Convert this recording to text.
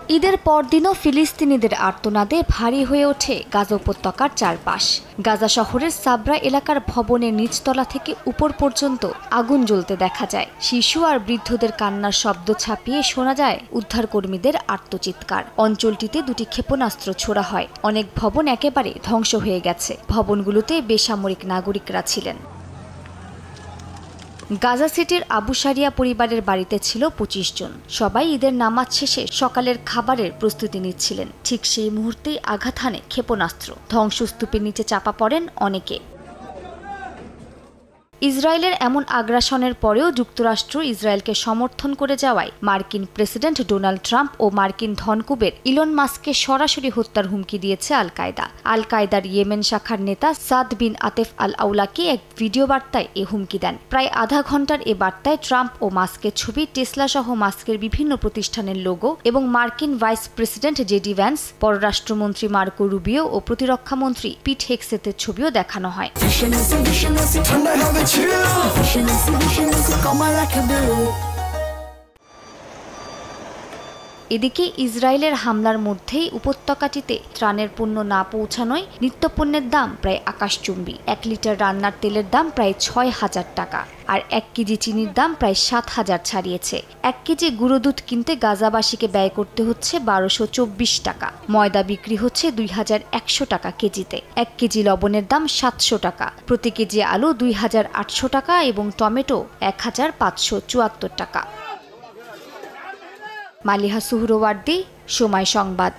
ঈদের পরদিনও ফিলিস্তিনিদের আর্তনাদে ভারী হয়ে ওঠে গাজা উপত্যকার চারপাশ। গাজা শহরের সাবরা এলাকার ভবনের নিচতলা থেকে উপর পর্যন্ত আগুন জ্বলতে দেখা যায়। শিশু আর বৃদ্ধদের কান্নার শব্দ ছাপিয়ে শোনা যায় উদ্ধারকর্মীদের আর্তচিৎকার। অঞ্চলটিতে দুটি ক্ষেপণাস্ত্র ছোড়া হয়। অনেক ভবন একেবারে ধ্বংস হয়ে গেছে। ভবনগুলোতে বেসামরিক নাগরিকরা ছিলেন। গাজা সিটির আবু সারিয়া পরিবারের বাড়িতে ছিল ২৫ জন। সবাই ঈদের নামাজ শেষে সকালের খাবারের প্রস্তুতি নিচ্ছিলেন। ঠিক সেই মুহূর্তেই আঘাত হানে ক্ষেপণাস্ত্র। ধ্বংসস্তূপের নিচে চাপা পড়েন অনেকে। ইসরায়েলের এমন আগ্রাসনের পরেও যুক্তরাষ্ট্র ইসরায়েলকে সমর্থন করে যাওয়ায় মার্কিন প্রেসিডেন্ট ডোনাল্ড ট্রাম্প ও মার্কিন ধনকুবের ইলন মাস্ককে সরাসরি হত্যার হুমকি দিয়েছে আল কায়দা। আল কায়দার ইয়েমেন শাখার নেতা সাদ বিন আতেফ আল আউলাকে এক ভিডিও বার্তায় এ হুমকি দেন। প্রায় আধা ঘন্টার এ বার্তায় ট্রাম্প ও মাস্কের ছবি, টেসলা সহ মাস্কের বিভিন্ন প্রতিষ্ঠানের লোগো এবং মার্কিন ভাইস প্রেসিডেন্ট জেডি ভ্যান্স, পররাষ্ট্রমন্ত্রী মার্কো রুবিও ও প্রতিরক্ষামন্ত্রী পিট হেগসেথের ছবিও দেখানো হয়। এদিকে ইসরায়েলের হামলার মধ্যেই উপত্যকাটিতে ত্রাণের পণ্য না পৌঁছানোয় নিত্যপণ্যের দাম প্রায় আকাশচুম্বী। ১ লিটার রান্নার তেলের দাম প্রায় ৬,০০০ টাকা আর ১ কেজি চিনির দাম প্রায় ৭,০০০ ছাড়িয়েছে। ১ কেজি গুঁড়ো দুধ কিনতে গাজাবাসীকে ব্যয় করতে হচ্ছে ১২২৪ টাকা। ময়দা বিক্রি হচ্ছে ২,১০০ টাকা কেজিতে। ১ কেজি লবণের দাম ৭০০ টাকা। প্রতি কেজি আলু ২,৮০০ টাকা এবং টমেটো ১,৫৭৪ টাকা। মালিহা সুহরওয়ার্দী, সময় সংবাদ।